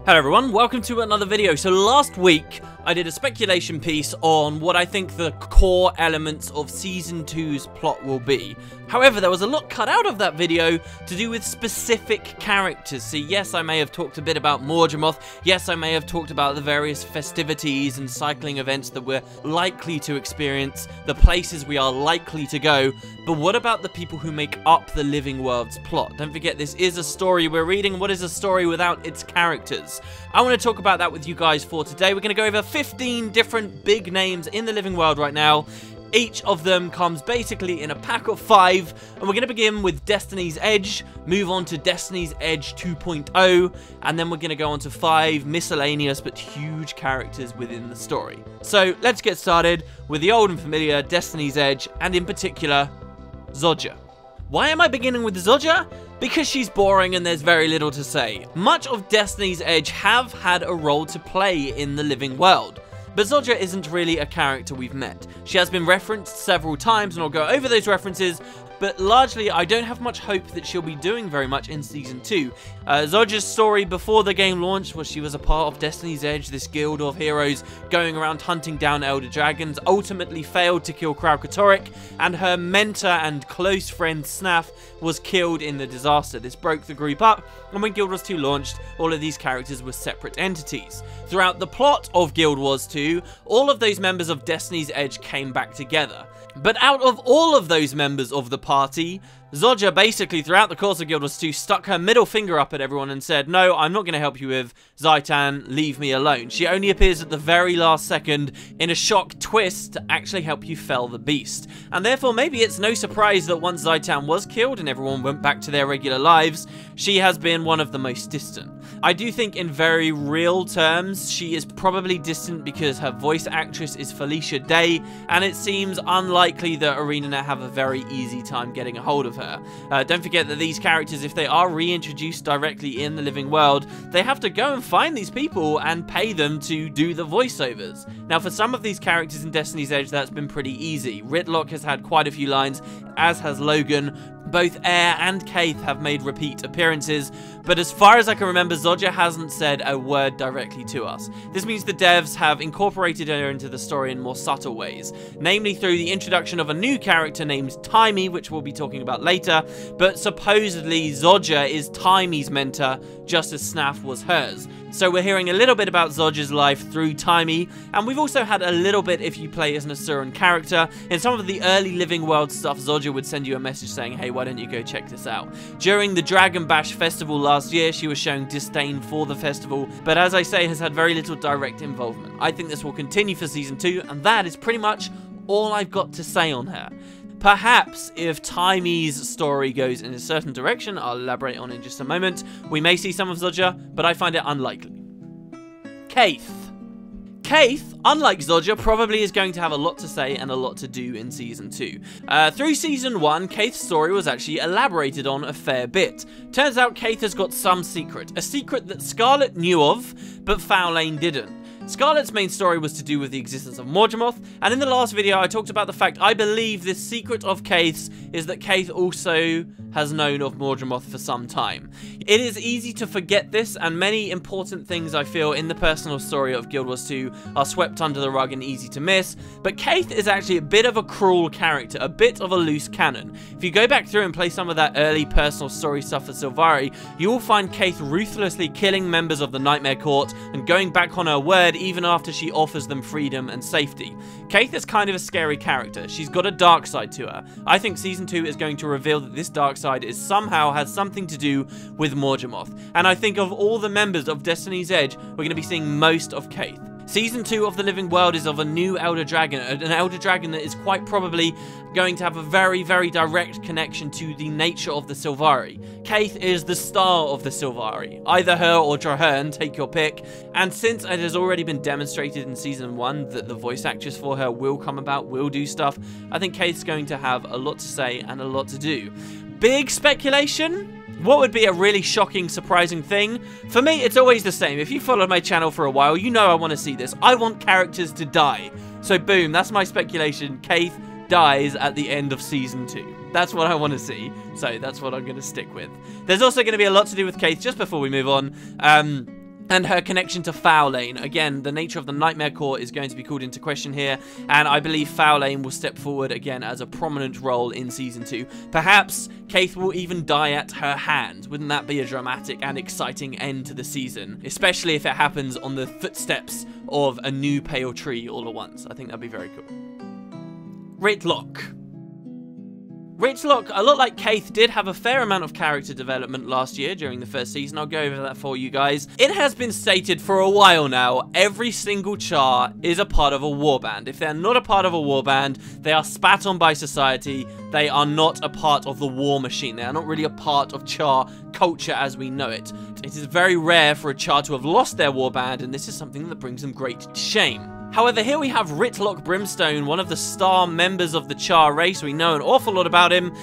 Hello everyone, welcome to another video. So last week, I did a speculation piece on what I think the core elements of Season 2's plot will be. However, there was a lot cut out of that video to do with specific characters. See, yes, I may have talked a bit about Morgemoth. Yes, I may have talked about the various festivities and cycling events that we're likely to experience, the places we are likely to go. But what about the people who make up the Living World's plot? Don't forget, this is a story we're reading. What is a story without its characters? I want to talk about that with you guys for today. We're going to go over 15 different big names in the Living World right now. Each of them comes basically in a pack of 5, and we're going to begin with Destiny's Edge, move on to Destiny's Edge 2.0, and then we're going to go on to 5 miscellaneous but huge characters within the story. So let's get started with the old and familiar Destiny's Edge, and in particular, Zojja. Why am I beginning with Zojja? Because she's boring and there's very little to say. Much of Destiny's Edge have had a role to play in the living world. But Zojja isn't really a character we've met. She has been referenced several times, and I'll go over those references, but largely I don't have much hope that she'll be doing very much in Season 2. Zojja's story before the game launched was she was a part of Destiny's Edge, this guild of heroes going around hunting down elder dragons, ultimately failed to kill Gw2, and her mentor and close friend Snaf was killed in the disaster. This broke the group up, and when Guild Wars 2 launched, all of these characters were separate entities. Throughout the plot of Guild Wars 2, all of those members of Destiny's Edge came back together. But out of all of those members of the party, Zojja basically throughout the course of Guild Wars 2 stuck her middle finger up at everyone and said, no, I'm not going to help you with Zaitan, leave me alone. She only appears at the very last second in a shock twist to actually help you fell the beast. And therefore maybe it's no surprise that once Zaitan was killed and everyone went back to their regular lives, she has been one of the most distant. I do think in very real terms, she is probably distant because her voice actress is Felicia Day, and it seems unlikely that ArenaNet have a very easy time getting a hold of her. Don't forget that these characters, if they are reintroduced directly in the living world, they have to go and find these people and pay them to do the voiceovers. Now, for some of these characters in Destiny's Edge, that's been pretty easy. Rytlock has had quite a few lines, as has Logan. Both Eir and Caithe have made repeat appearances, but as far as I can remember, Zojja hasn't said a word directly to us. This means the devs have incorporated her into the story in more subtle ways, namely through the introduction of a new character named Taimi, which we'll be talking about later, but supposedly Zojja is Taimi's mentor, just as Snaf was hers. So we're hearing a little bit about Zojja's life through Taimi, and we've also had a little bit if you play as an Asuran character. In some of the early Living World stuff, Zojja would send you a message saying, hey, why don't you go check this out? During the Dragon Bash festival last year, she was showing disdain for the festival, but as I say, has had very little direct involvement. I think this will continue for Season 2, and that is pretty much all I've got to say on her. Perhaps if Taimi's story goes in a certain direction, I'll elaborate on in just a moment, we may see some of Zojja, but I find it unlikely. Caithe. Caithe, unlike Zojja, probably is going to have a lot to say and a lot to do in Season 2. Through Season 1, Caithe's story was actually elaborated on a fair bit. Turns out Caithe has got some secret, a secret that Scarlet knew of, but Foulane didn't. Scarlet's main story was to do with the existence of Morgemoth, and in the last video I talked about the fact I believe this secret of Caithe's is that Caithe also has known of Morgemoth for some time. It is easy to forget this, and many important things I feel in the personal story of Guild Wars 2 are swept under the rug and easy to miss, but Caithe is actually a bit of a cruel character, a bit of a loose cannon. If you go back through and play some of that early personal story stuff for Sylvari, you will find Caithe ruthlessly killing members of the Nightmare Court and going back on her word even after she offers them freedom and safety. Caithe is kind of a scary character. She's got a dark side to her. I think Season 2 is going to reveal that this dark side is somehow has something to do with Morgemoth. And I think of all the members of Destiny's Edge, we're going to be seeing most of Caithe. Season 2 of the Living World is of a new Elder Dragon, an Elder Dragon that is quite probably going to have a very, very direct connection to the nature of the Sylvari. Caithe is the star of the Sylvari, either her or Trahearn, take your pick, and since it has already been demonstrated in Season 1 that the voice actress for her will come about, will do stuff, I think Caithe's going to have a lot to say and a lot to do. Big speculation? What would be a really shocking, surprising thing? For me, it's always the same. If you followed my channel for a while, you know I want to see this. I want characters to die. So boom, that's my speculation. Caithe dies at the end of Season 2. That's what I want to see. So that's what I'm going to stick with. There's also going to be a lot to do with Caithe just before we move on. and her connection to Foulane. Again, the nature of the Nightmare Core is going to be called into question here, and I believe Foulane will step forward again as a prominent role in Season 2. Perhaps Caithe will even die at her hand. Wouldn't that be a dramatic and exciting end to the season? Especially if it happens on the footsteps of a new pale tree all at once. I think that'd be very cool. Rytlock. Rytlock, a lot like Caithe, did have a fair amount of character development last year during the first season. I'll go over that for you guys. It has been stated for a while now, every single Char is a part of a warband. If they're not a part of a warband, they are spat on by society. They are not a part of the war machine. They are not really a part of Char culture as we know it. It is very rare for a Char to have lost their warband, and this is something that brings them great shame. However, here we have Rytlock Brimstone, one of the star members of the Char race. We know an awful lot about him.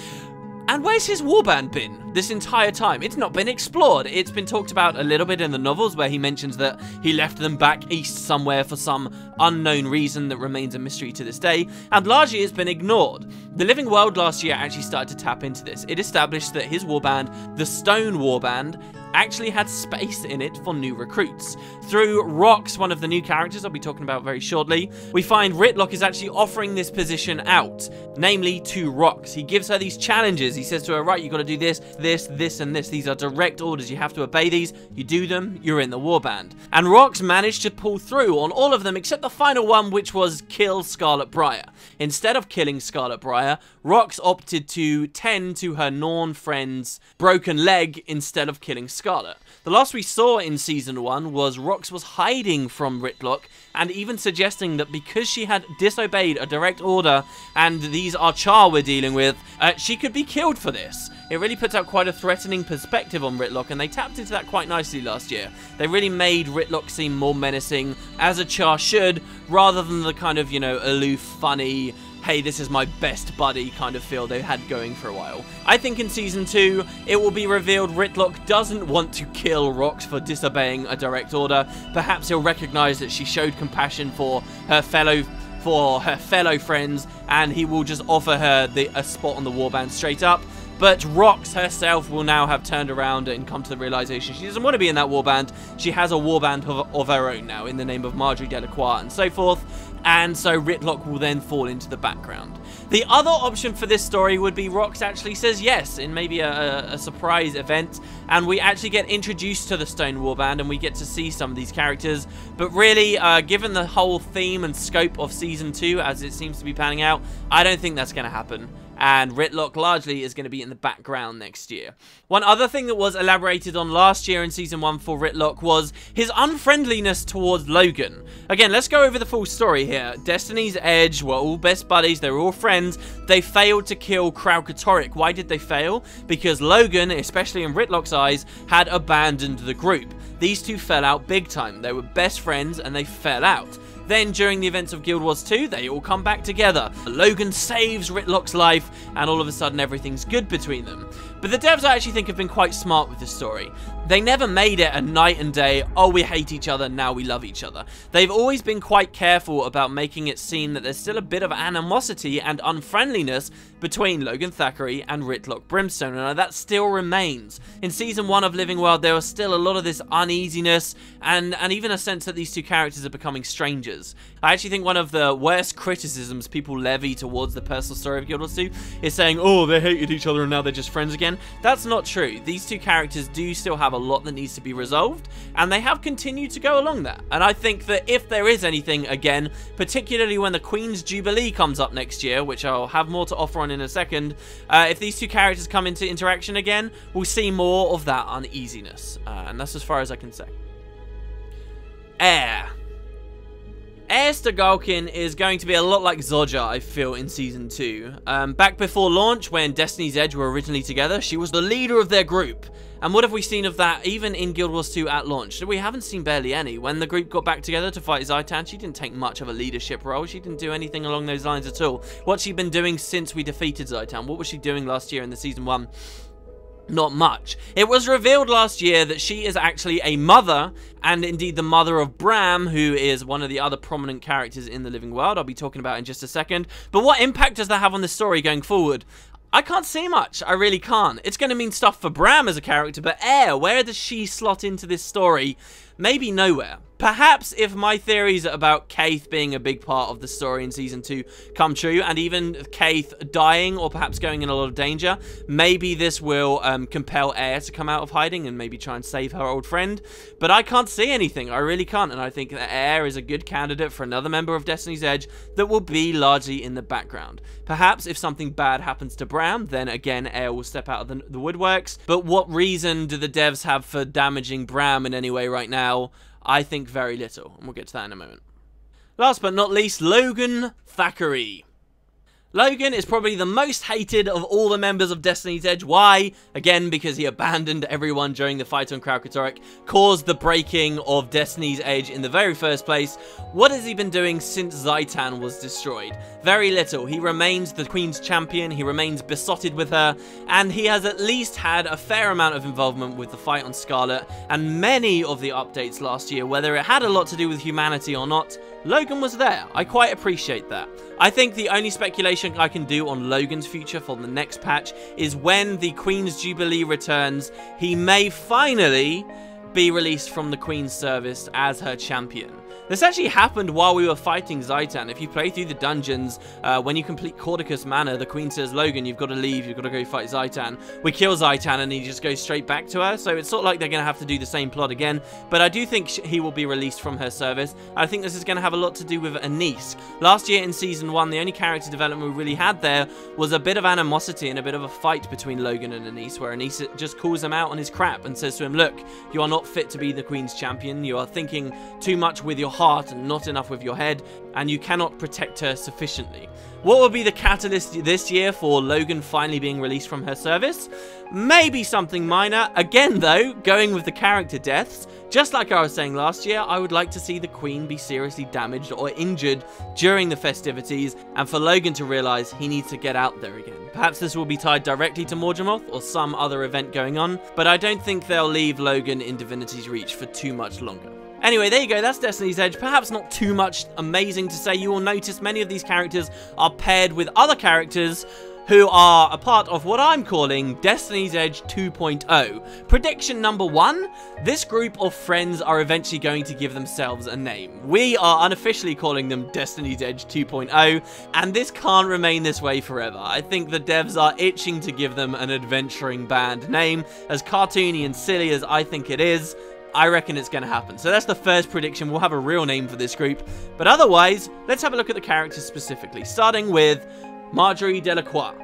And where's his warband been this entire time? It's not been explored. It's been talked about a little bit in the novels where he mentions that he left them back east somewhere for some unknown reason that remains a mystery to this day, and largely it's been ignored. The Living World last year actually started to tap into this. It established that his warband, the Stone Warband, actually had space in it for new recruits. Through Rox, one of the new characters I'll be talking about very shortly, we find Rytlock is actually offering this position out, namely to Rox. He gives her these challenges. He says to her, right, you got to do this, this, this, and this. These are direct orders. You have to obey these. You do them, you're in the warband. And Rox managed to pull through on all of them except the final one, which was kill Scarlet Briar. Instead of killing Scarlet Briar, Rox opted to tend to her Norn friend's broken leg instead of killing Scarlet. The last we saw in Season 1 was Rox was hiding from Rytlock and even suggesting that because she had disobeyed a direct order and these are Char we're dealing with, she could be killed for this. It really puts out quite a threatening perspective on Rytlock, and they tapped into that quite nicely last year. They really made Rytlock seem more menacing, as a Char should, rather than the kind of, you know, aloof, funny, hey, this is my best buddy kind of feel they had going for a while. I think in Season 2, it will be revealed Rytlock doesn't want to kill Rox for disobeying a direct order. Perhaps he'll recognize that she showed compassion for her fellow friends, and he will just offer her a spot on the warband straight up. But Rox herself will now have turned around and come to the realization she doesn't want to be in that warband. She has a warband of her own now in the name of Marjory Delacroix and so forth. And so Rytlock will then fall into the background. The other option for this story would be Rox actually says yes in maybe a surprise event, and we actually get introduced to the Stone Warband and we get to see some of these characters. But really, given the whole theme and scope of Season 2 as it seems to be panning out, I don't think that's going to happen. And Rytlock largely is going to be in the background next year. One other thing that was elaborated on last year in Season 1 for Rytlock was his unfriendliness towards Logan. Again, let's go over the full story here. Destiny's Edge were all best buddies, they were all friends. They failed to kill Kraukatoric. Why did they fail? Because Logan, especially in Rytlock's eyes, had abandoned the group. These two fell out big time. They were best friends and they fell out. Then, during the events of Guild Wars 2, they all come back together. Logan saves Rytlock's life, and all of a sudden everything's good between them. But the devs, I actually think, have been quite smart with this story. They never made it a night and day, oh, we hate each other, now we love each other. They've always been quite careful about making it seem that there's still a bit of animosity and unfriendliness between Logan Thackeray and Rytlock Brimstone, and that still remains. In Season 1 of Living World, there was still a lot of this uneasiness, and even a sense that these two characters are becoming strangers. I actually think one of the worst criticisms people levy towards the personal story of Guild Wars 2 is saying, oh, they hated each other and now they're just friends again. That's not true. These two characters do still have a lot that needs to be resolved, and they have continued to go along that. And I think that if there is anything, again, particularly when the Queen's Jubilee comes up next year, which I'll have more to offer on in a second, if these two characters come into interaction again, we'll see more of that uneasiness. And that's as far as I can say. Eir. Eir Stegalkin is going to be a lot like Zojja, I feel, in Season 2. Back before launch, when Destiny's Edge were originally together, she was the leader of their group. And what have we seen of that even in Guild Wars 2 at launch? We haven't seen barely any. When the group got back together to fight Zaitan, she didn't take much of a leadership role. She didn't do anything along those lines at all. What's she been doing since we defeated Zaitan? What was she doing last year in the Season 1? Not much. It was revealed last year that she is actually a mother, and indeed the mother of Braham, who is one of the other prominent characters in the Living World. I'll be talking about in just a second. But what impact does that have on the story going forward? I can't see much. I really can't. It's going to mean stuff for Braham as a character, but Eir, where does she slot into this story? maybe nowhere. Perhaps if my theories about Caithe being a big part of the story in Season 2 come true, and even Caithe dying or perhaps going in a lot of danger, maybe this will compel Eir to come out of hiding and maybe try and save her old friend. But I can't see anything. I really can't. And I think that Eir is a good candidate for another member of Destiny's Edge that will be largely in the background. Perhaps if something bad happens to Braham, then again Eir will step out of the woodworks. But what reason do the devs have for damaging Braham in any way right now? I think very little, and we'll get to that in a moment. Last but not least, Logan Thackeray. Logan is probably the most hated of all the members of Destiny's Edge. Why? Again, because he abandoned everyone during the fight on Kralkatorrik, caused the breaking of Destiny's Edge in the very first place. What has he been doing since Zaitan was destroyed? Very little. He remains the Queen's champion, he remains besotted with her, and he has at least had a fair amount of involvement with the fight on Scarlet, and many of the updates last year, whether it had a lot to do with humanity or not, Logan was there. I quite appreciate that. I think the only speculation I can do on Logan's future for the next patch is when the Queen's Jubilee returns, he may finally be released from the Queen's service as her champion. This actually happened while we were fighting Zaitan. If you play through the dungeons, when you complete Caudicus Manor, the Queen says, Logan, you've got to leave, you've got to go fight Zaitan. We kill Zaitan and he just goes straight back to her, so it's sort of like they're going to have to do the same plot again, but I do think he will be released from her service. I think this is going to have a lot to do with Anise. Last year in Season 1, the only character development we really had there was a bit of animosity and a bit of a fight between Logan and Anise, where Anise just calls him out on his crap and says to him, look, you are not fit to be the Queen's champion, you are thinking too much with your heart and not enough with your head, and you cannot protect her sufficiently. What will be the catalyst this year for Logan finally being released from her service? Maybe something minor. Again though, going with the character deaths, just like I was saying last year, I would like to see the Queen be seriously damaged or injured during the festivities, and for Logan to realise he needs to get out there again. Perhaps this will be tied directly to Morgemoth or some other event going on, but I don't think they'll leave Logan in Divinity's Reach for too much longer. Anyway, there you go, that's Destiny's Edge. Perhaps not too much amazing to say. You will notice many of these characters are paired with other characters who are a part of what I'm calling Destiny's Edge 2.0. Prediction number 1, this group of friends are eventually going to give themselves a name. We are unofficially calling them Destiny's Edge 2.0, and this can't remain this way forever. I think the devs are itching to give them an adventuring band name. As cartoony and silly as I think it is, I reckon it's going to happen. So that's the first prediction. We'll have a real name for this group. But otherwise, let's have a look at the characters specifically, starting with Marjory Delacroix.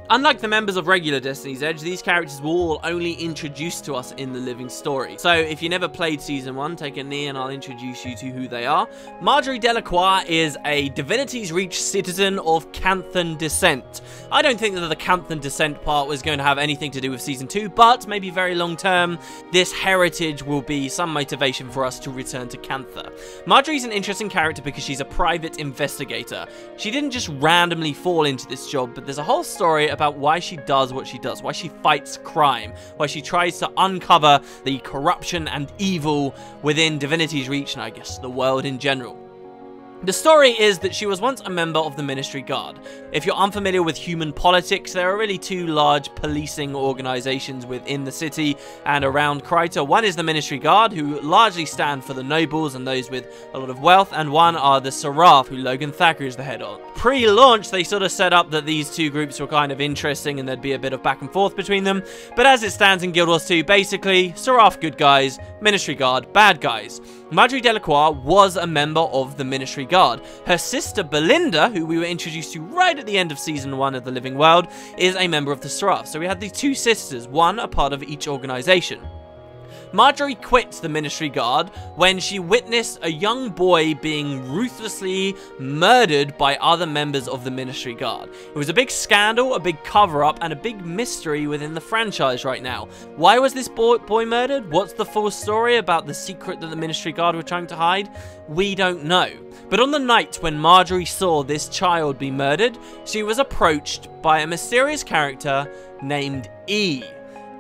Unlike the members of regular Destiny's Edge, these characters were all only introduced to us in the living story. So if you never played Season 1, take a knee and I'll introduce you to who they are. Marjory Delacroix is a Divinity's Reach citizen of Canthan descent. I don't think that the Canthan descent part was going to have anything to do with Season 2, but maybe very long term, this heritage will be some motivation for us to return to Cantha. Marjory's an interesting character because she's a private investigator. She didn't just randomly fall into this job, but there's a whole story about why she does what she does, why she fights crime, why she tries to uncover the corruption and evil within Divinity's Reach and I guess the world in general. The story is that she was once a member of the Ministry Guard. If you're unfamiliar with human politics, there are really two large policing organizations within the city and around Caithe. One is the Ministry Guard, who largely stand for the nobles and those with a lot of wealth, and one are the Seraph, who Logan Thackeray is the head of. Pre-launch, they sort of set up that these two groups were kind of interesting and there'd be a bit of back and forth between them, but as it stands in Guild Wars 2, basically, Seraph good guys, Ministry Guard bad guys. Marjory Delacroix was a member of the Ministry Guard. Her sister Belinda, who we were introduced to right at the end of Season 1 of The Living World, is a member of the Seraph. So we had these two sisters, one a part of each organization. Marjory quit the Ministry Guard when she witnessed a young boy being ruthlessly murdered by other members of the Ministry Guard. It was a big scandal, a big cover-up, and a big mystery within the franchise right now. Why was this boy murdered? What's the full story about the secret that the Ministry Guard were trying to hide? We don't know. But on the night when Marjory saw this child be murdered, she was approached by a mysterious character named E.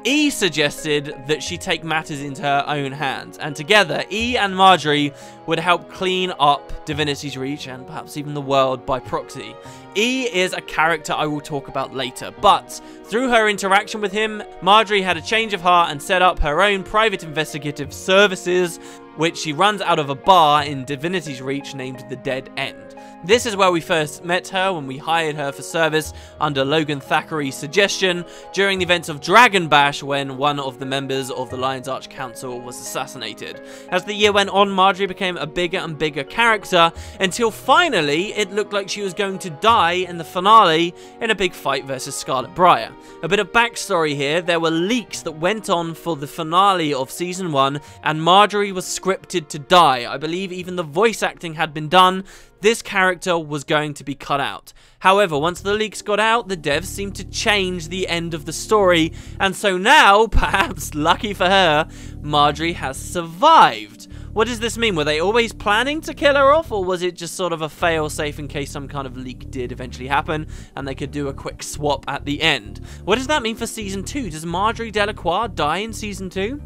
E suggested that she take matters into her own hands, and together, E and Marjory would help clean up Divinity's Reach and perhaps even the world by proxy. E is a character I will talk about later, but through her interaction with him, Marjory had a change of heart and set up her own private investigative services which she runs out of a bar in Divinity's Reach named the Dead End. This is where we first met her when we hired her for service under Logan Thackeray's suggestion during the events of Dragon Bash when one of the members of the Lion's Arch Council was assassinated. As the year went on, Marjory became a bigger and bigger character until finally it looked like she was going to die in the finale in a big fight versus Scarlet Briar. A bit of backstory here, there were leaks that went on for the finale of Season 1 and Marjory was scripted to die. I believe even the voice acting had been done. This character was going to be cut out. However, once the leaks got out, the devs seemed to change the end of the story, and so now, perhaps lucky for her, Marjory has survived. What does this mean? Were they always planning to kill her off, or was it just sort of a fail-safe in case some kind of leak did eventually happen, and they could do a quick swap at the end? What does that mean for Season 2? Does Marjory Delacroix die in Season 2?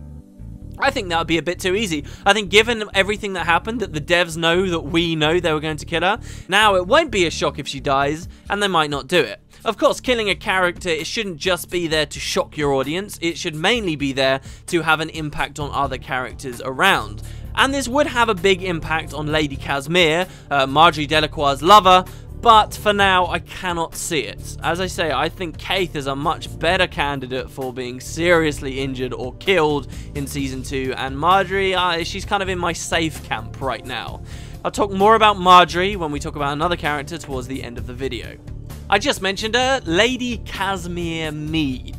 I think that would be a bit too easy. I think given everything that happened, that the devs know that we know they were going to kill her, now it won't be a shock if she dies, and they might not do it. Of course, killing a character, it shouldn't just be there to shock your audience, it should mainly be there to have an impact on other characters around. And this would have a big impact on Lady Kasmeer, Marjory Delacroix's lover, but for now, I cannot see it. As I say, I think Caithe is a much better candidate for being seriously injured or killed in Season 2, and Marjory, she's kind of in my safe camp right now. I'll talk more about Marjory when we talk about another character towards the end of the video. I just mentioned her, Lady Kasmeer Mead.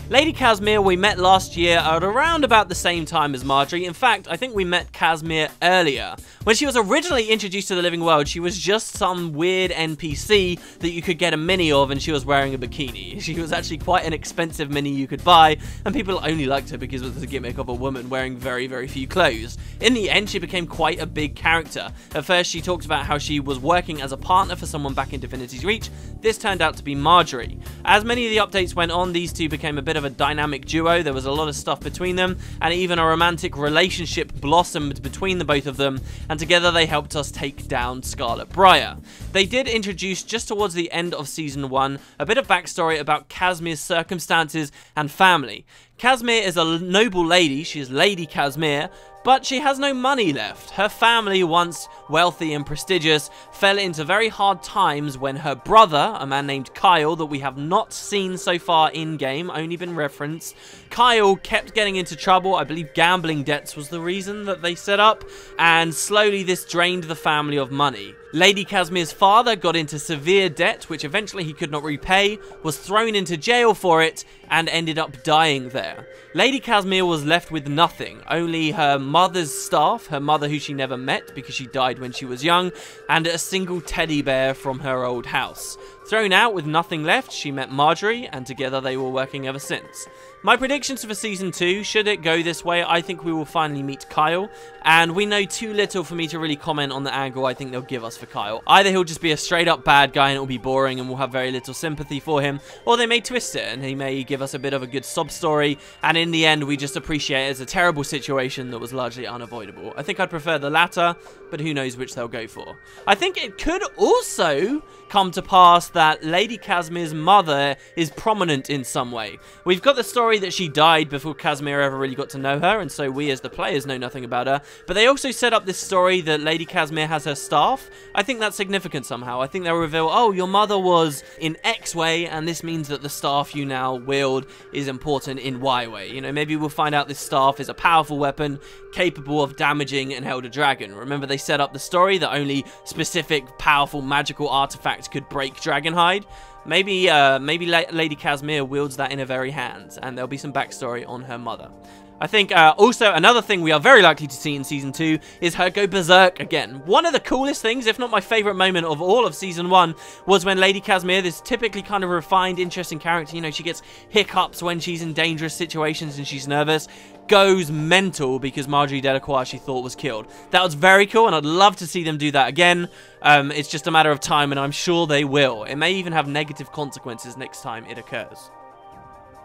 Lady Kasmeer we met last year at around about the same time as Marjory. In fact, I think we met Kasmeer earlier. When she was originally introduced to the living world, she was just some weird NPC that you could get a mini of, and she was wearing a bikini. She was actually quite an expensive mini you could buy, and people only liked her because it was the gimmick of a woman wearing very, very few clothes. In the end, she became quite a big character. At first, she talked about how she was working as a partner for someone back in Divinity's Reach. This turned out to be Marjory. As many of the updates went on, these two became a bit of a dynamic duo. There was a lot of stuff between them, and even a romantic relationship blossomed between the both of them, and together they helped us take down Scarlet Briar. They did introduce, just towards the end of Season 1, a bit of backstory about Kasmeer's circumstances and family. Kasmeer is a noble lady, she is Lady Kasmeer, but she has no money left. Her family, once wealthy and prestigious, fell into very hard times when her brother, a man named Kiel, that we have not seen so far in-game, only been referenced, Kiel kept getting into trouble. I believe gambling debts was the reason that they set up, and slowly this drained the family of money. Lady Kasmeer's father got into severe debt, which eventually he could not repay, was thrown into jail for it, and ended up dying there. Lady Kasmeer was left with nothing, only her mother's staff, her mother who she never met because she died when she was young, and a single teddy bear from her old house. Thrown out with nothing left, she met Marjory, and together they were working ever since. My predictions for Season 2, should it go this way, I think we will finally meet Kiel, and we know too little for me to really comment on the angle I think they'll give us for Kiel. Either he'll just be a straight up bad guy and it'll be boring and we'll have very little sympathy for him, or they may twist it and he may give us a bit of a good sob story, and in the end we just appreciate it as a terrible situation that was largely unavoidable. I think I'd prefer the latter, but who knows which they'll go for. I think it could also come to pass that Lady Kasmeer's mother is prominent in some way. We've got the story that she died before Kasmeer ever really got to know her, and so we as the players know nothing about her, but they also set up this story that Lady Kasmeer has her staff. I think that's significant somehow. I think they'll reveal, oh, your mother was in X way, and this means that the staff you now wield is important in Y way. You know, maybe we'll find out this staff is a powerful weapon capable of damaging an Elder Dragon. Remember, they set up the story that only specific powerful magical artifacts could break Dragonhide. Maybe Lady Kasmeer wields that in her very hands, and there'll be some backstory on her mother. I think also another thing we are very likely to see in Season 2 is her go berserk again. One of the coolest things, if not my favourite moment of all of Season 1, was when Lady Kasmeer, this typically kind of refined, interesting character, you know, she gets hiccups when she's in dangerous situations and she's nervous, goes mental because Marjory Delacroix she thought was killed. That was very cool, and I'd love to see them do that again. It's just a matter of time, and I'm sure they will. It may even have negative consequences next time it occurs.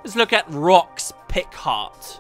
Let's look at Rox Pickheart.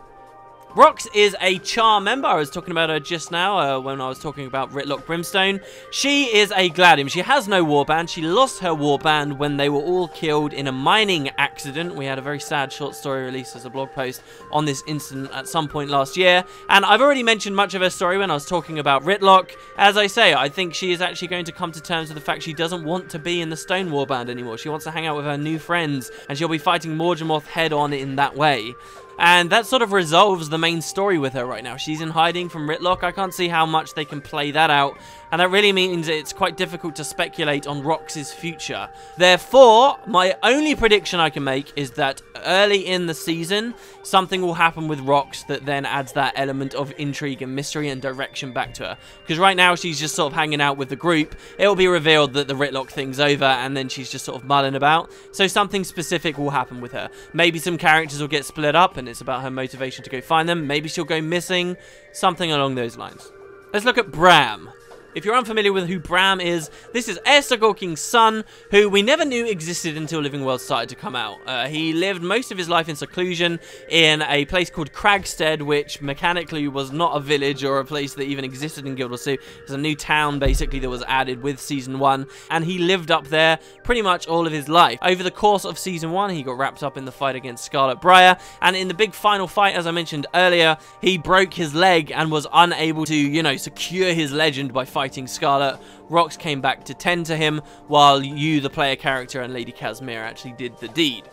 Rox is a Char member. I was talking about her just now when I was talking about Rytlock Brimstone. She is a Gladium. She has no warband. She lost her warband when they were all killed in a mining accident. We had a very sad short story released as a blog post on this incident at some point last year. And I've already mentioned much of her story when I was talking about Rytlock. As I say, I think she is actually going to come to terms with the fact she doesn't want to be in the Stone warband anymore. She wants to hang out with her new friends, and she'll be fighting Morgemorth head on in that way. And that sort of resolves the main story with her right now. She's in hiding from Rytlock. I can't see how much they can play that out. And that really means it's quite difficult to speculate on Rox's future. Therefore, my only prediction I can make is that early in the season, something will happen with Rox that then adds that element of intrigue and mystery and direction back to her. Because right now, she's just sort of hanging out with the group. It'll be revealed that the Rytlock thing's over, and then she's just sort of mulling about. So something specific will happen with her. Maybe some characters will get split up, and it's about her motivation to go find them. Maybe she'll go missing. Something along those lines. Let's look at Braham. If you're unfamiliar with who Braham is, this is Air King's son, who we never knew existed until Living World started to come out. He lived most of his life in seclusion in a place called Cragstead, which mechanically was not a village or a place that even existed in Gw2. It was a new town, basically, that was added with Season 1, and he lived up there pretty much all of his life. Over the course of Season 1, he got wrapped up in the fight against Scarlet Briar, and in the big final fight, as I mentioned earlier, he broke his leg and was unable to, you know, secure his legend by fighting Scarlet. Rox came back to tend to him, while you, the player character, and Lady Kasmeer actually did the deed.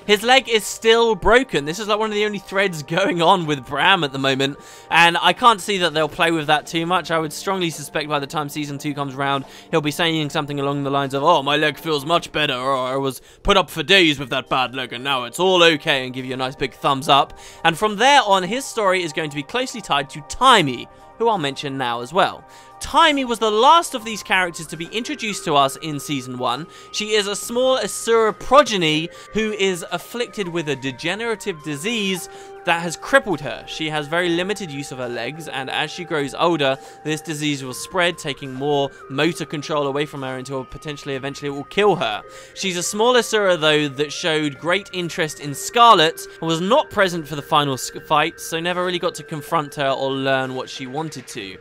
His leg is still broken. This is like one of the only threads going on with Braham at the moment, and I can't see that they'll play with that too much. I would strongly suspect by the time Season 2 comes around, he'll be saying something along the lines of, "Oh, my leg feels much better," or "I was put up for days with that bad leg and now it's all okay," and give you a nice big thumbs up. And from there on, his story is going to be closely tied to Taimi, who I'll mention now as well. Taimi was the last of these characters to be introduced to us in Season 1. She is a small Asura progeny who is afflicted with a degenerative disease that has crippled her. She has very limited use of her legs, and as she grows older, this disease will spread, taking more motor control away from her until potentially eventually it will kill her. She's a small Asura, though, that showed great interest in Scarlet and was not present for the final fight, so never really got to confront her or learn what she wanted to.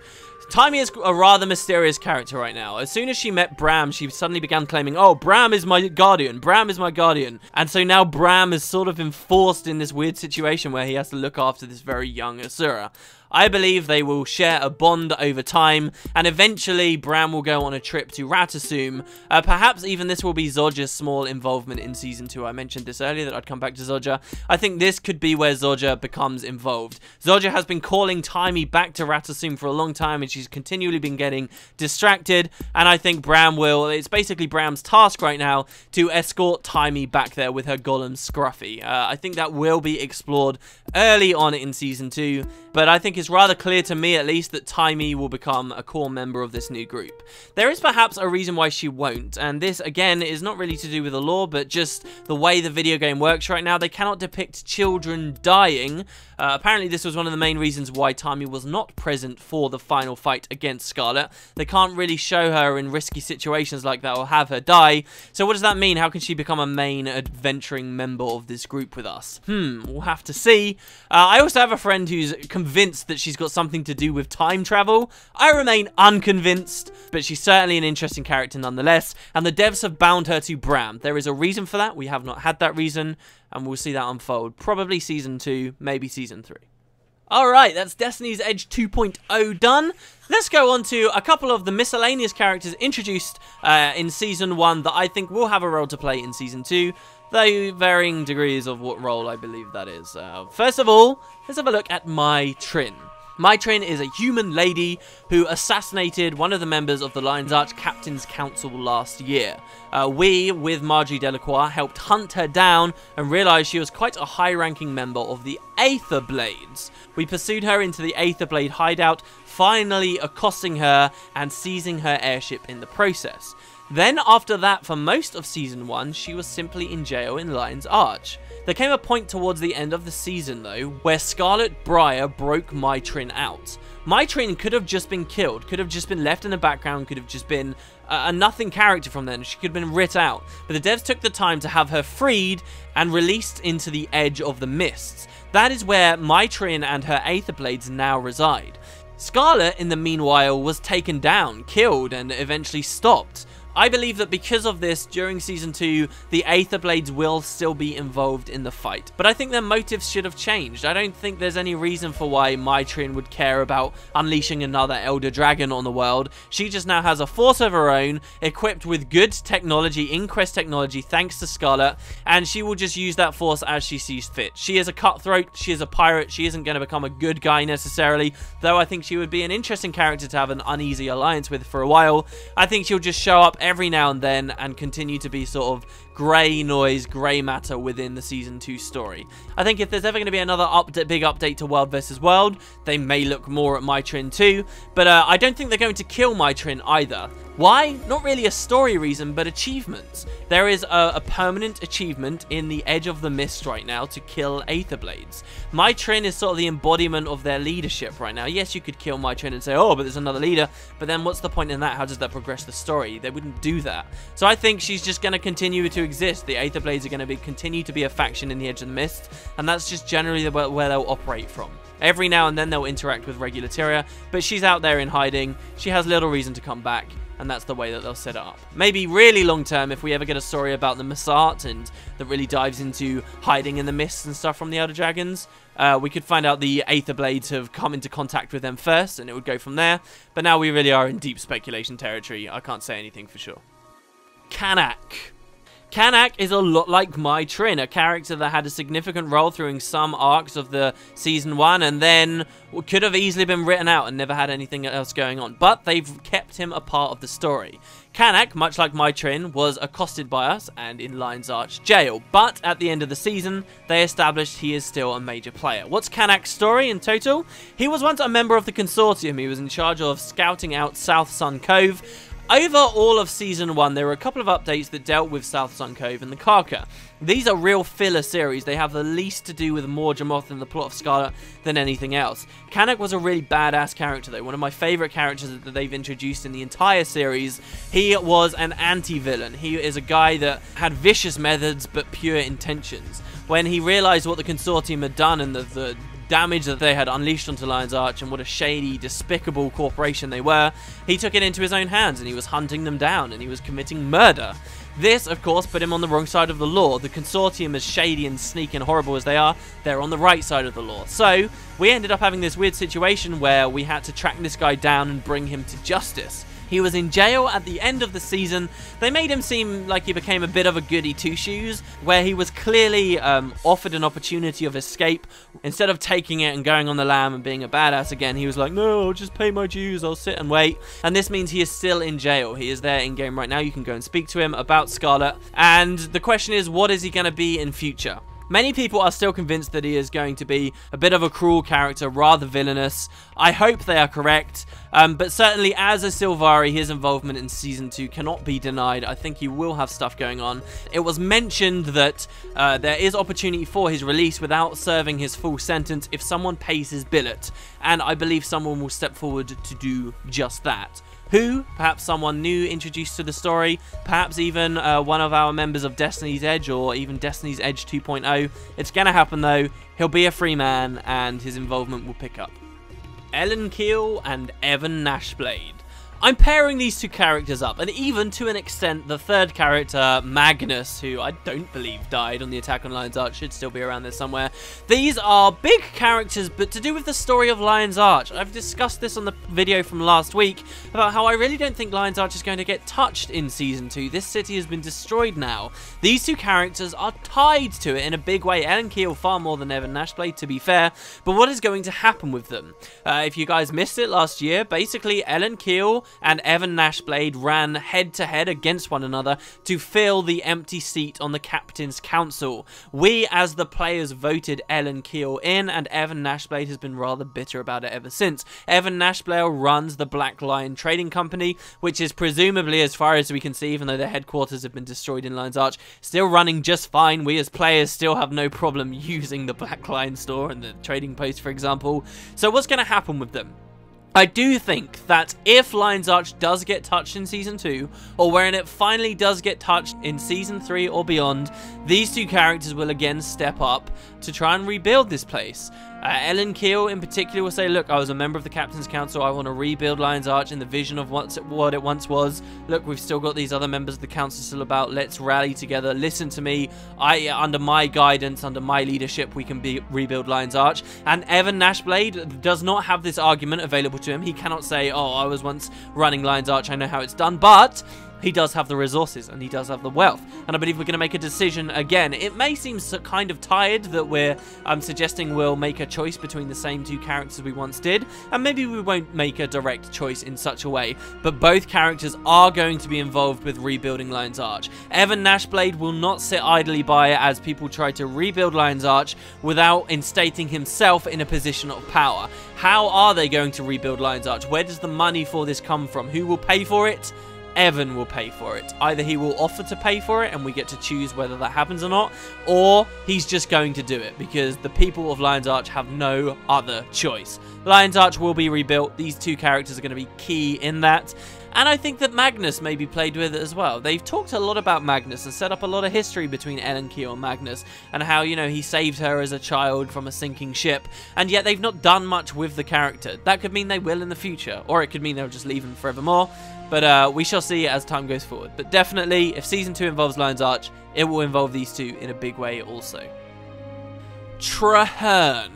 Taimi is a rather mysterious character right now. As soon as she met Braham, she suddenly began claiming, "Oh, Braham is my guardian. Braham is my guardian." And so now Braham has sort of been forced in this weird situation where he has to look after this very young Asura. I believe they will share a bond over time, and eventually Braham will go on a trip to Ratasum. Perhaps even this will be Zojja's small involvement in Season 2. I mentioned this earlier, that I'd come back to Zojja. I think this could be where Zojja becomes involved. Zojja has been calling Taimi back to Ratasum for a long time, and she's continually been getting distracted, and I think Braham will, it's basically Braham's task right now to escort Taimi back there with her golem Scruffy. I think that will be explored early on in Season 2, but I think it's rather clear to me, at least, that Taimi will become a core member of this new group. There is perhaps a reason why she won't, and this, again, is not really to do with the lore, but just the way the video game works right now. They cannot depict children dying. Apparently, this was one of the main reasons why Taimi was not present for the final fight against Scarlet. They can't really show her in risky situations like that or have her die. So what does that mean? How can she become a main adventuring member of this group with us? We'll have to see. I also have a friend who's convinced that she's got something to do with time travel. I remain unconvinced, but she's certainly an interesting character nonetheless, and the devs have bound her to Braham. There is a reason for that. We have not had that reason, and we'll see that unfold. Probably Season 2, maybe Season 3. Alright, that's Destiny's Edge 2.0 done. Let's go on to a couple of the miscellaneous characters introduced in Season 1 that I think will have a role to play in Season 2, though varying degrees of what role I believe that is. First of all, let's have a look at Trin. Trin is a human lady who assassinated one of the members of the Lion's Arch Captain's Council last year. We, with Marjory Delacroix, helped hunt her down and realised she was quite a high-ranking member of the Aetherblades. We pursued her into the Aetherblade hideout, finally accosting her and seizing her airship in the process. Then, after that, for most of Season 1, she was simply in jail in Lion's Arch. There came a point towards the end of the season, though, where Scarlet Briar broke Trin out. My Trin could have just been killed, could have just been left in the background, could have just been a nothing character from then. She could have been writ out. But the devs took the time to have her freed and released into the edge of the mists. That is where My Trin and her Aetherblades now reside. Scarlet, in the meanwhile, was taken down, killed, and eventually stopped. I believe that because of this, during Season 2, the Aetherblades will still be involved in the fight. But I think their motives should have changed. I don't think there's any reason for why My Trin would care about unleashing another Elder Dragon on the world. She just now has a force of her own, equipped with good technology, Inquest technology, thanks to Scarlet, and she will just use that force as she sees fit. She is a cutthroat, she is a pirate, she isn't going to become a good guy necessarily, though I think she would be an interesting character to have an uneasy alliance with for a while. I think she'll just show up every now and then and continue to be sort of grey noise, grey matter within the Season 2 story. I think if there's ever going to be another big update to World vs. World, they may look more at My Trin too, but I don't think they're going to kill My Trin either. Why? Not really a story reason, but achievements. There is a permanent achievement in the Edge of the Mist right now to kill Aetherblades. My Trin is sort of the embodiment of their leadership right now. Yes, you could kill My Trin and say, oh, but there's another leader, but then what's the point in that? How does that progress the story? They wouldn't do that. So I think she's just going to continue to exist. The Aetherblades are going to continue to be a faction in the Edge of the Mist, and that's just generally where they'll operate from. Every now and then they'll interact with regular Tyria, but she's out there in hiding. She has little reason to come back, and that's the way that they'll set it up. Maybe really long term, if we ever get a story about the Missart and that really dives into hiding in the mists and stuff from the Elder Dragons, we could find out the Aetherblades have come into contact with them first, and it would go from there. But now we really are in deep speculation territory. I can't say anything for sure. Canach. Canach is a lot like My Trin, a character that had a significant role through some arcs of the Season 1 and then could have easily been written out and never had anything else going on, but they've kept him a part of the story. Canach, much like My Trin, was accosted by us and in Lion's Arch jail, but at the end of the season, they established he is still a major player. What's Canach's story in total? He was once a member of the Consortium. He was in charge of scouting out South Sun Cove. Over all of Season 1, there were a couple of updates that dealt with South Sun Cove and the Karka. These are real filler series. They have the least to do with Morjamoth and the plot of Scarlet than anything else. Canach was a really badass character though, one of my favourite characters that they've introduced in the entire series. He was an anti-villain. He is a guy that had vicious methods but pure intentions. When he realised what the Consortium had done and the damage that they had unleashed onto Lion's Arch and what a shady, despicable corporation they were, he took it into his own hands and he was hunting them down and he was committing murder. This, of course, put him on the wrong side of the law. The Consortium, as shady and sneaky and horrible as they are, they're on the right side of the law. So, we ended up having this weird situation where we had to track this guy down and bring him to justice. He was in jail at the end of the season. They made him seem like he became a bit of a goody two-shoes, where he was clearly offered an opportunity of escape. Instead of taking it and going on the lam and being a badass again, he was like, no, I'll just pay my dues, I'll sit and wait. And this means he is still in jail. He is there in-game right now. You can go and speak to him about Scarlet. And the question is, what is he going to be in future? Many people are still convinced that he is going to be a bit of a cruel character, rather villainous. I hope they are correct, but certainly as a Sylvari, his involvement in Season 2 cannot be denied. I think he will have stuff going on. It was mentioned that there is opportunity for his release without serving his full sentence if someone pays his billet, and I believe someone will step forward to do just that. Who? Perhaps someone new introduced to the story, perhaps even one of our members of Destiny's Edge or even Destiny's Edge 2.0. It's gonna happen though. He'll be a free man and his involvement will pick up. Kiel and Evon Nashblade. I'm pairing these two characters up, and even to an extent the third character, Magnus, who I don't believe died on the attack on Lion's Arch, should still be around there somewhere. These are big characters, but to do with the story of Lion's Arch. I've discussed this on the video from last week, about how I really don't think Lion's Arch is going to get touched in Season 2. This city has been destroyed now. These two characters are tied to it in a big way. Kiel far more than Evon Nashblade, to be fair, but what is going to happen with them? If you guys missed it last year, basically Kiel and Evon Nashblade ran head-to-head against one another to fill the empty seat on the Captain's Council. We, as the players, voted Kiel in, and Evon Nashblade has been rather bitter about it ever since. Evon Nashblade runs the Black Lion Trading Company, which is presumably, as far as we can see, even though their headquarters have been destroyed in Lion's Arch, still running just fine. We, as players, still have no problem using the Black Lion store and the trading post, for example. So what's going to happen with them? I do think that if Lion's Arch does get touched in Season 2, or when it finally does get touched in Season 3 or beyond, these two characters will again step up to try and rebuild this place. Ellen Kiel in particular will say, look, I was a member of the Captain's Council, I want to rebuild Lion's Arch in the vision of what it once was. Look, we've still got these other members of the Council still about, let's rally together, listen to me, under my guidance, under my leadership, we can rebuild Lion's Arch. And Evon Nashblade does not have this argument available to him. He cannot say, oh, I was once running Lion's Arch, I know how it's done, but he does have the resources and he does have the wealth, and I believe we're going to make a decision again. It may seem so kind of tired that we're suggesting we'll make a choice between the same two characters we once did, and maybe we won't make a direct choice in such a way, but both characters are going to be involved with rebuilding Lion's Arch. Evon Nashblade will not sit idly by as people try to rebuild Lion's Arch without instating himself in a position of power. How are they going to rebuild Lion's Arch? Where does the money for this come from? Who will pay for it? Evon will pay for it. Either he will offer to pay for it and we get to choose whether that happens or not, or he's just going to do it because the people of Lion's Arch have no other choice. Lion's Arch will be rebuilt. These two characters are going to be key in that. And I think that Magnus may be played with as well. They've talked a lot about Magnus and set up a lot of history between Ellen Kiel and Magnus, and how, you know, he saved her as a child from a sinking ship, and yet they've not done much with the character. That could mean they will in the future, or it could mean they'll just leave him forevermore. But we shall see as time goes forward. But definitely, if Season 2 involves Lion's Arch, it will involve these two in a big way also. Trahearn.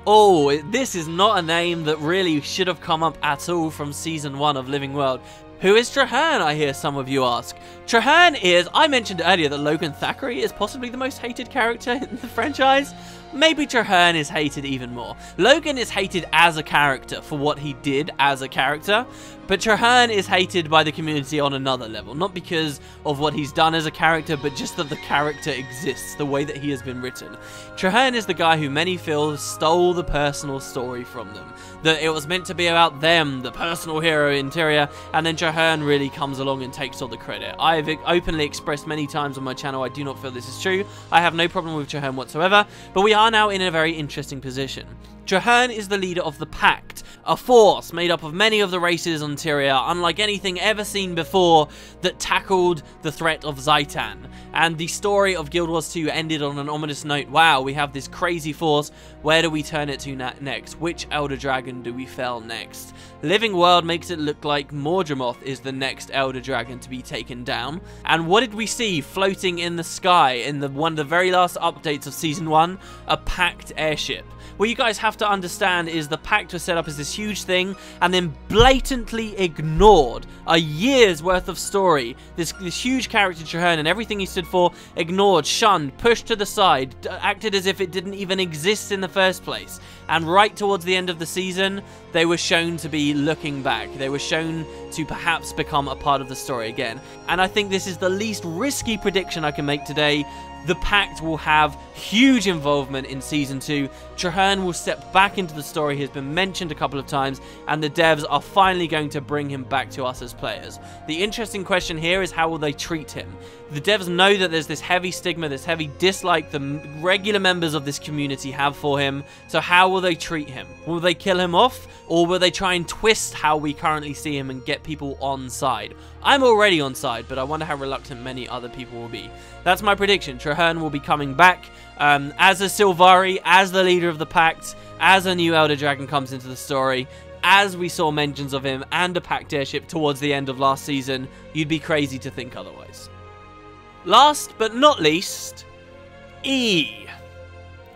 Oh, this is not a name that really should have come up at all from Season 1 of Living World. Who is Trahearn, I hear some of you ask? Trahearn is, I mentioned earlier that Logan Thackeray is possibly the most hated character in the franchise. Maybe Trahearn is hated even more. Logan is hated as a character for what he did as a character, but Trahearn is hated by the community on another level. Not because of what he's done as a character, but just that the character exists, the way that he has been written. Trahearn is the guy who many feel stole the personal story from them. That it was meant to be about them, the personal hero interior, and then Trahearn really comes along and takes all the credit. I've openly expressed many times on my channel I do not feel this is true. I have no problem with Trahearn whatsoever, but we are now in a very interesting position. Trahearn is the leader of the Pact, a force made up of many of the races on Tyria, unlike anything ever seen before, that tackled the threat of Zaitan. And the story of Guild Wars 2 ended on an ominous note. Wow, we have this crazy force, where do we turn it to next? Which Elder Dragon do we fell next? Living World makes it look like Mordramoth is the next Elder Dragon to be taken down. And what did we see floating in the sky in one of the very last updates of Season 1? A Pact airship. What you guys have to understand is the Pact was set up as this huge thing and then blatantly ignored a year's worth of story. This huge character Trahearn and everything he stood for, ignored, shunned, pushed to the side, acted as if it didn't even exist in the first place. And right towards the end of the season, they were shown to be looking back. They were shown to perhaps become a part of the story again. And I think this is the least risky prediction I can make today. The Pact will have huge involvement in Season 2. Trahearn will step back into the story. He has been mentioned a couple of times, and the devs are finally going to bring him back to us as players. The interesting question here is, how will they treat him? The devs know that there's this heavy stigma, this heavy dislike the regular members of this community have for him, so how will they treat him? Will they kill him off, or will they try and twist how we currently see him and get people on side? I'm already on side, but I wonder how reluctant many other people will be. That's my prediction. Trahearn will be coming back as a Sylvari, as the leader of the Pact, as a new Elder Dragon comes into the story. As we saw mentions of him and a Pact airship towards the end of last season, you'd be crazy to think otherwise. Last but not least, E.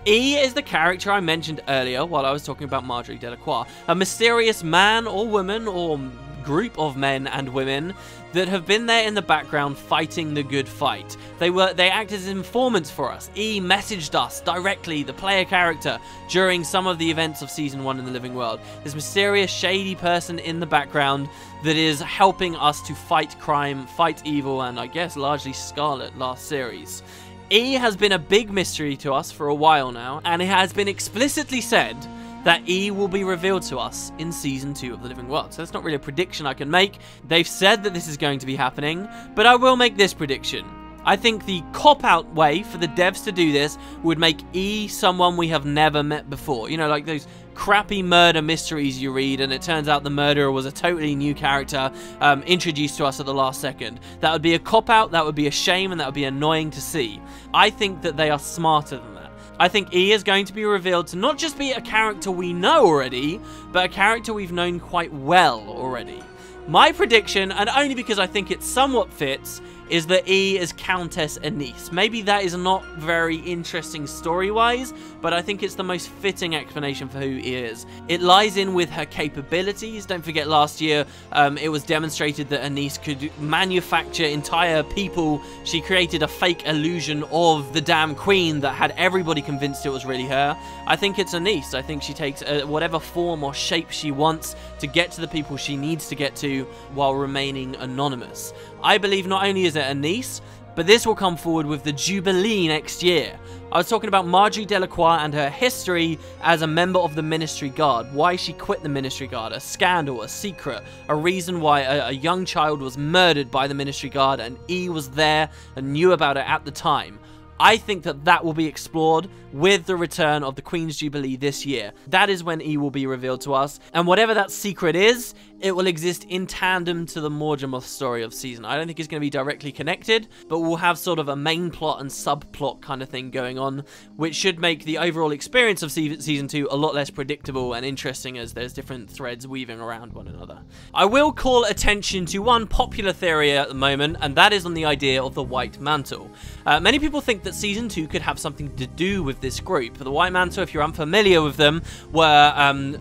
E is the character I mentioned earlier while I was talking about Marjory Delacroix, a mysterious man or woman or group of men and women that have been there in the background fighting the good fight. They acted as informants for us. E messaged us directly, the player character, during some of the events of Season 1 in the Living World. This mysterious, shady person in the background that is helping us to fight crime, fight evil, and I guess largely Scarlet last series. E has been a big mystery to us for a while now, and it has been explicitly said that E will be revealed to us in Season 2 of the Living World. So that's not really a prediction I can make. They've said that this is going to be happening, but I will make this prediction. I think the cop-out way for the devs to do this would make E someone we have never met before. You know, like those crappy murder mysteries you read and it turns out the murderer was a totally new character introduced to us at the last second. That would be a cop-out, that would be a shame, and that would be annoying to see. I think that they are smarter than that. I think E is going to be revealed to not just be a character we know already, but a character we've known quite well already. My prediction, and only because I think it somewhat fits, is that E is Countess Anise. Maybe that is not very interesting story-wise, but I think it's the most fitting explanation for who E is. It lies in with her capabilities. Don't forget last year it was demonstrated that Anise could manufacture entire people. She created a fake illusion of the damn queen that had everybody convinced it was really her. I think it's Anise. I think she takes whatever form or shape she wants to get to the people she needs to get to while remaining anonymous. I believe not only is it Anise, but this will come forward with the Jubilee next year. I was talking about Marjory Delacroix and her history as a member of the Ministry Guard, why she quit the Ministry Guard, a scandal, a secret, a reason why a young child was murdered by the Ministry Guard and E was there and knew about it at the time. I think that that will be explored with the return of the Queen's Jubilee this year. That is when E will be revealed to us, and whatever that secret is, it will exist in tandem to the Morgemoth story of Season. I don't think it's going to be directly connected, but we'll have sort of a main plot and subplot kind of thing going on, which should make the overall experience of Season 2 a lot less predictable and interesting as there's different threads weaving around one another. I will call attention to one popular theory at the moment, and that is on the idea of the White Mantle. Many people think that Season 2 could have something to do with this group. The White Mantle, if you're unfamiliar with them, were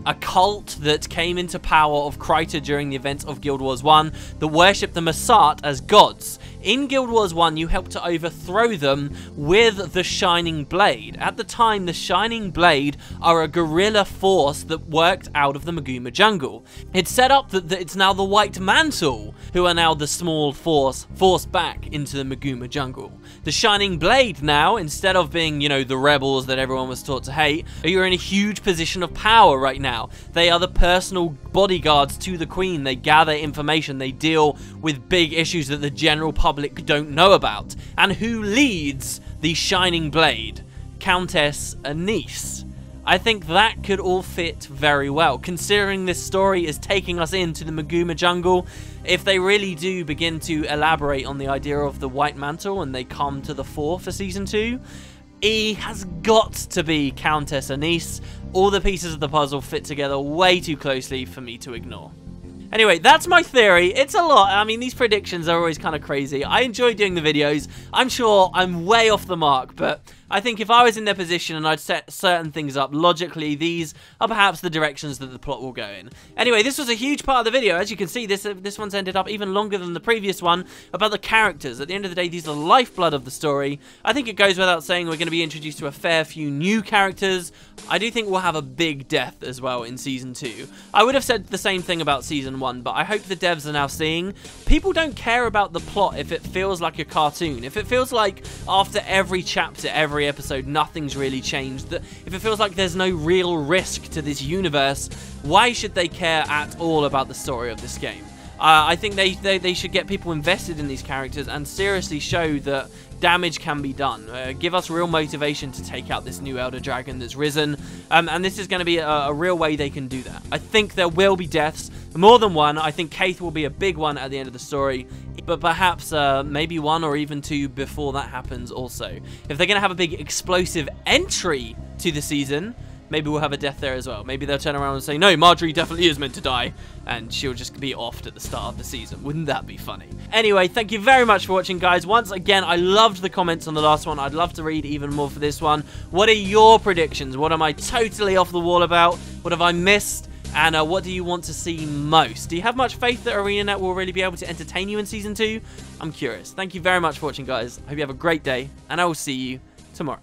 a cult that came into power of Caithe during the events of Guild Wars 1 that worshipped the Masat as gods. In Guild Wars 1, you helped to overthrow them with the Shining Blade. At the time, the Shining Blade are a guerrilla force that worked out of the Maguma jungle. It's set up that it's now the White Mantle who are now the small force forced back into the Maguma jungle. The Shining Blade now, instead of being, you know, the rebels that everyone was taught to hate, you're in a huge position of power right now. They are the personal bodyguards to the Queen. They gather information. They deal with big issues that the general public don't know about. And who leads the Shining Blade? Countess Anise. I think that could all fit very well, considering this story is taking us into the Maguma jungle. If they really do begin to elaborate on the idea of the White Mantle and they come to the fore for Season 2, E has got to be Countess Anise. All the pieces of the puzzle fit together way too closely for me to ignore. Anyway, that's my theory. It's a lot. I mean, these predictions are always kind of crazy. I enjoy doing the videos. I'm sure I'm way off the mark, but I think if I was in their position and I'd set certain things up logically, these are perhaps the directions that the plot will go in. Anyway, this was a huge part of the video. As you can see, this one's ended up even longer than the previous one about the characters. At the end of the day, these are the lifeblood of the story. I think it goes without saying we're going to be introduced to a fair few new characters. I do think we'll have a big death as well in Season 2. I would have said the same thing about Season 1, but I hope the devs are now seeing people don't care about the plot if it feels like a cartoon. If it feels like after every chapter, every episode, nothing's really changed, if it feels like there's no real risk to this universe, why should they care at all about the story of this game? I think they should get people invested in these characters and seriously show that damage can be done. Give us real motivation to take out this new Elder Dragon that's risen, and this is going to be a real way they can do that. I think there will be deaths, more than one. I think Caithe will be a big one at the end of the story, but perhaps maybe one or even two before that happens also. If they're going to have a big explosive entry to the season, maybe we'll have a death there as well. Maybe they'll turn around and say, no, Marjory definitely is meant to die, and she'll just be offed at the start of the season. Wouldn't that be funny? Anyway, thank you very much for watching, guys. Once again, I loved the comments on the last one. I'd love to read even more for this one. What are your predictions? What am I totally off the wall about? What have I missed? And what do you want to see most? Do you have much faith that ArenaNet will really be able to entertain you in Season 2? I'm curious. Thank you very much for watching, guys. I hope you have a great day, and I will see you tomorrow.